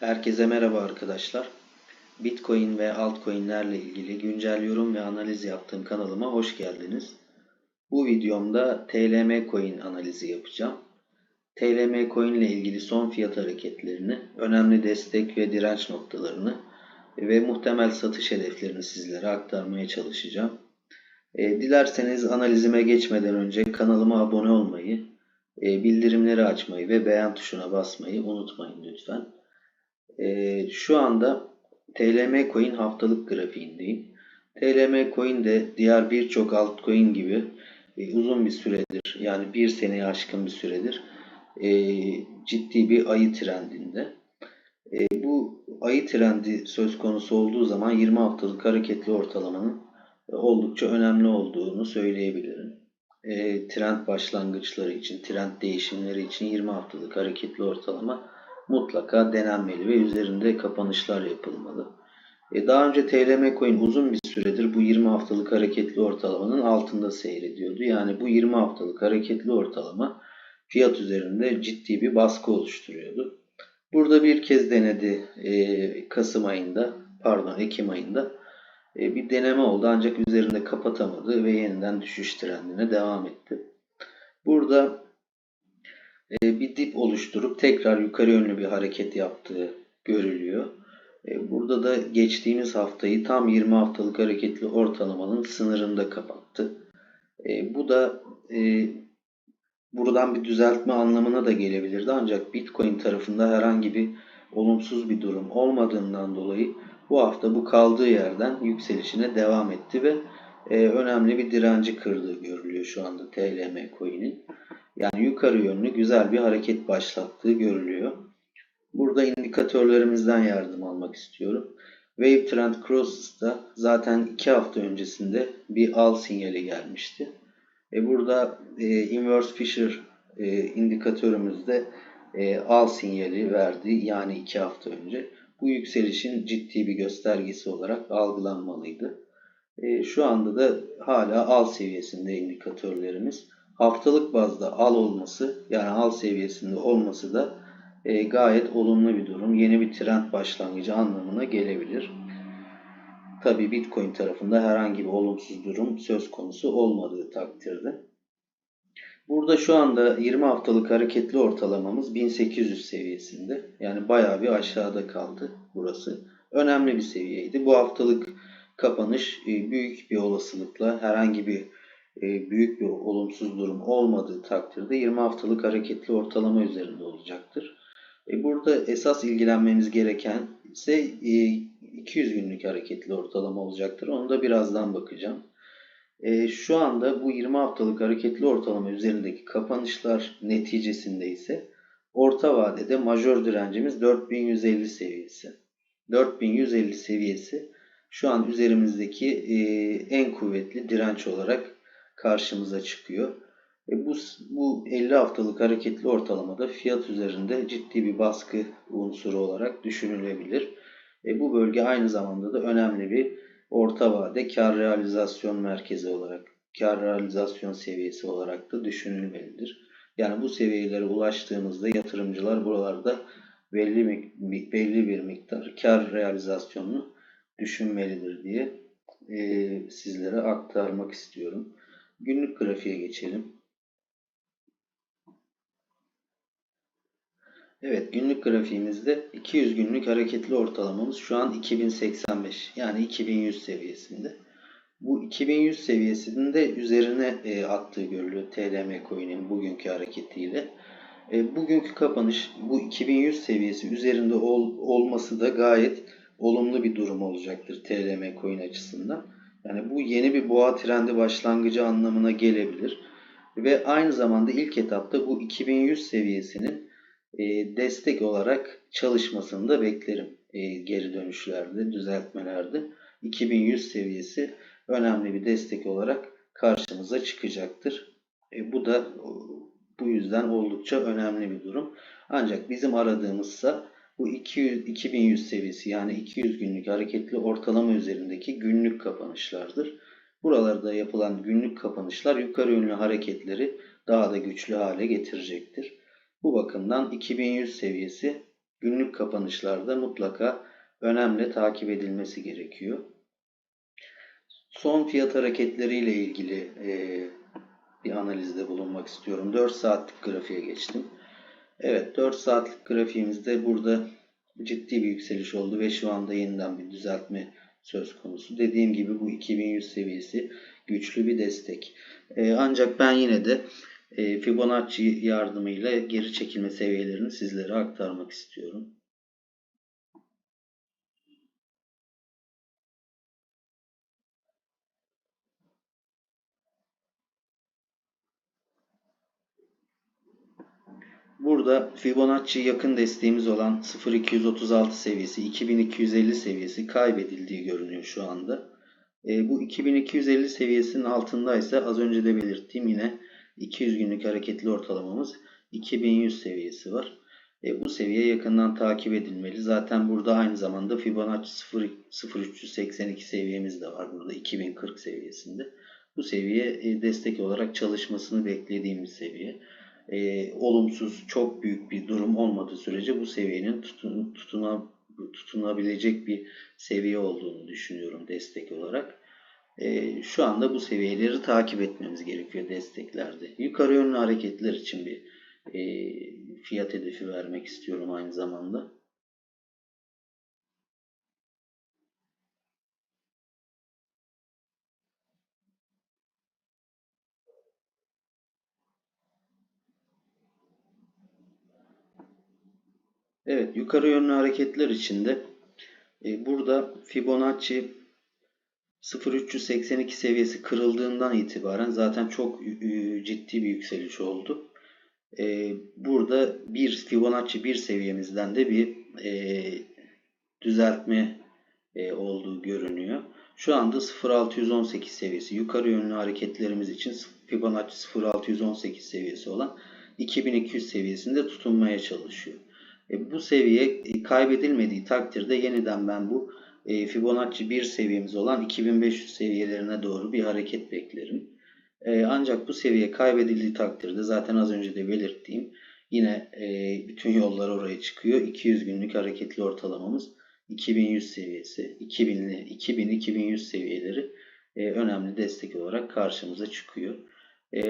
Herkese merhaba arkadaşlar. Bitcoin ve altcoin'lerle ilgili güncel yorum ve analiz yaptığım kanalıma hoş geldiniz. Bu videomda TLM coin analizi yapacağım. TLM coin ile ilgili son fiyat hareketlerini, önemli destek ve direnç noktalarını ve muhtemel satış hedeflerini sizlere aktarmaya çalışacağım. Dilerseniz analizime geçmeden önce kanalıma abone olmayı, bildirimleri açmayı ve beğen tuşuna basmayı unutmayın lütfen. Şu anda TLM Coin haftalık grafiğindeyim. TLM Coin de diğer birçok altcoin gibi uzun bir süredir, yani bir seneye aşkın bir süredir ciddi bir ayı trendinde. Bu ayı trendi söz konusu olduğu zaman 20 haftalık hareketli ortalamanın oldukça önemli olduğunu söyleyebilirim. Trend başlangıçları için, trend değişimleri için 20 haftalık hareketli ortalama mutlaka denenmeli ve üzerinde kapanışlar yapılmalı. Daha önce TLM Coin uzun bir süredir bu 20 haftalık hareketli ortalamanın altında seyrediyordu. Yani bu 20 haftalık hareketli ortalama fiyat üzerinde ciddi bir baskı oluşturuyordu. Burada bir kez denedi Ekim ayında bir deneme oldu ancak üzerinde kapatamadı ve yeniden düşüş trendine devam etti. Burada bir dip oluşturup tekrar yukarı yönlü bir hareket yaptığı görülüyor. Burada da geçtiğimiz haftayı tam 20 haftalık hareketli ortalamanın sınırında kapattı. Bu da buradan bir düzeltme anlamına da gelebilirdi. Ancak Bitcoin tarafında herhangi bir olumsuz bir durum olmadığından dolayı bu hafta bu kaldığı yerden yükselişine devam etti ve önemli bir direnci kırdığı görülüyor şu anda TLM coin'in. Yani yukarı yönlü güzel bir hareket başlattığı görülüyor. Burada indikatörlerimizden yardım almak istiyorum. Wave Trend Croses'da zaten 2 hafta öncesinde bir al sinyali gelmişti. Burada Inverse Fisher indikatörümüzde al sinyali verdi, yani 2 hafta önce. Bu yükselişin ciddi bir göstergesi olarak algılanmalıydı. Şu anda da hala al seviyesinde indikatörlerimiz. Haftalık bazda al olması, yani al seviyesinde olması da gayet olumlu bir durum. Yeni bir trend başlangıcı anlamına gelebilir. Tabii Bitcoin tarafında herhangi bir olumsuz durum söz konusu olmadığı takdirde. Burada şu anda 20 haftalık hareketli ortalamamız 1800 seviyesinde. Yani bayağı bir aşağıda kaldı burası. Önemli bir seviyeydi. Bu haftalık kapanış büyük bir olasılıkla herhangi bir büyük bir olumsuz durum olmadığı takdirde 20 haftalık hareketli ortalama üzerinde olacaktır. Burada esas ilgilenmemiz gereken ise 200 günlük hareketli ortalama olacaktır. Onu da birazdan bakacağım. Şu anda bu 20 haftalık hareketli ortalama üzerindeki kapanışlar neticesinde ise orta vadede majör direncimiz 4150 seviyesi. 4150 seviyesi şu an üzerimizdeki en kuvvetli direnç olarak karşımıza çıkıyor. Bu 50 haftalık hareketli ortalamada fiyat üzerinde ciddi bir baskı unsuru olarak düşünülebilir. Bu bölge aynı zamanda da önemli bir orta vade kar realizasyon merkezi olarak, kar realizasyon seviyesi olarak da düşünülmelidir. Yani bu seviyelere ulaştığımızda yatırımcılar buralarda belli bir miktar kar realizasyonunu düşünmelidir diye sizlere aktarmak istiyorum. Günlük grafiğe geçelim. Evet, günlük grafiğimizde 200 günlük hareketli ortalamamız şu an 2085, yani 2100 seviyesinde. Bu 2100 seviyesinin de üzerine attığı görülüyor TLM coin'in bugünkü hareketiyle. Bugünkü kapanış bu 2100 seviyesi üzerinde olması da gayet olumlu bir durum olacaktır TLM coin açısından. Yani bu yeni bir boğa trendi başlangıcı anlamına gelebilir. Ve aynı zamanda ilk etapta bu 2100 seviyesinin destek olarak çalışmasını da beklerim geri dönüşlerde, düzeltmelerde. 2100 seviyesi önemli bir destek olarak karşımıza çıkacaktır. Bu yüzden oldukça önemli bir durum. Ancak bizim aradığımızsa bu 2100 seviyesi, yani 200 günlük hareketli ortalama üzerindeki günlük kapanışlardır. Buralarda yapılan günlük kapanışlar yukarı yönlü hareketleri daha da güçlü hale getirecektir. Bu bakımdan 2100 seviyesi günlük kapanışlarda mutlaka önemli takip edilmesi gerekiyor. Son fiyat hareketleriyle ilgili bir analizde bulunmak istiyorum. 4 saatlik grafiğe geçtim. Evet, 4 saatlik grafiğimizde burada ciddi bir yükseliş oldu ve şu anda yeniden bir düzeltme söz konusu. Dediğim gibi bu 2100 seviyesi güçlü bir destek. Ancak ben yine de Fibonacci yardımıyla geri çekilme seviyelerini sizlere aktarmak istiyorum. Burada Fibonacci yakın desteğimiz olan 0236 seviyesi, 2250 seviyesi kaybedildiği görünüyor şu anda. Bu 2250 seviyesinin altındaysa az önce de belirttiğim yine 200 günlük hareketli ortalamamız 2100 seviyesi var. Bu seviye yakından takip edilmeli. Zaten burada aynı zamanda Fibonacci 0382 seviyemiz de var burada 2040 seviyesinde. Bu seviye destek olarak çalışmasını beklediğimiz seviye. Olumsuz çok büyük bir durum olmadığı sürece bu seviyenin tutunabilecek bir seviye olduğunu düşünüyorum destek olarak. Şu anda bu seviyeleri takip etmemiz gerekiyor desteklerde. Yukarı yönlü hareketler için bir fiyat hedefi vermek istiyorum aynı zamanda. Evet, yukarı yönlü hareketler için de burada Fibonacci 0382 seviyesi kırıldığından itibaren zaten çok ciddi bir yükseliş oldu. Burada bir Fibonacci 1 seviyemizden de bir düzeltme olduğu görünüyor. Şu anda 0.618 seviyesi yukarı yönlü hareketlerimiz için Fibonacci 0.618 seviyesi olan 2200 seviyesinde tutunmaya çalışıyor. Bu seviye kaybedilmediği takdirde yeniden ben bu Fibonacci 1 seviyemiz olan 2500 seviyelerine doğru bir hareket beklerim. Ancak bu seviye kaybedildiği takdirde zaten az önce de belirttiğim yine bütün yollar oraya çıkıyor. 200 günlük hareketli ortalamamız 2100 seviyesi, 2000-2100 seviyeleri önemli destek olarak karşımıza çıkıyor.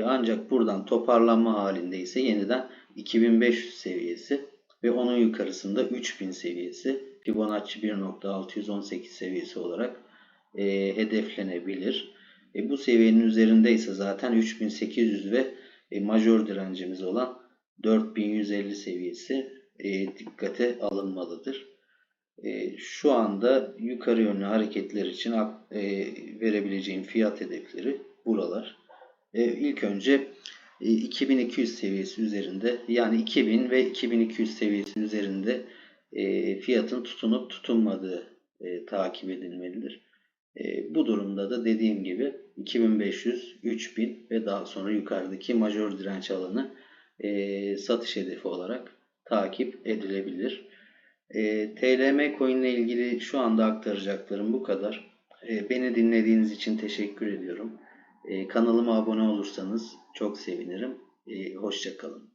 Ancak buradan toparlanma halinde ise yeniden 2500 seviyesi ve onun yukarısında 3000 seviyesi Fibonacci 1.618 seviyesi olarak hedeflenebilir. Bu seviyenin üzerinde ise zaten 3800 ve majör direncimiz olan 4150 seviyesi dikkate alınmalıdır. Şu anda yukarı yönlü hareketler için verebileceğim fiyat hedefleri buralar. İlk önce 2200 seviyesi üzerinde, yani 2000 ve 2200 seviyesi üzerinde fiyatın tutunup tutunmadığı takip edilmelidir. Bu durumda da dediğim gibi 2500, 3000 ve daha sonra yukarıdaki majör direnç alanı satış hedefi olarak takip edilebilir. TLM coin ile ilgili şu anda aktaracaklarım bu kadar. Beni dinlediğiniz için teşekkür ediyorum. Kanalıma abone olursanız çok sevinirim. Hoşça kalın.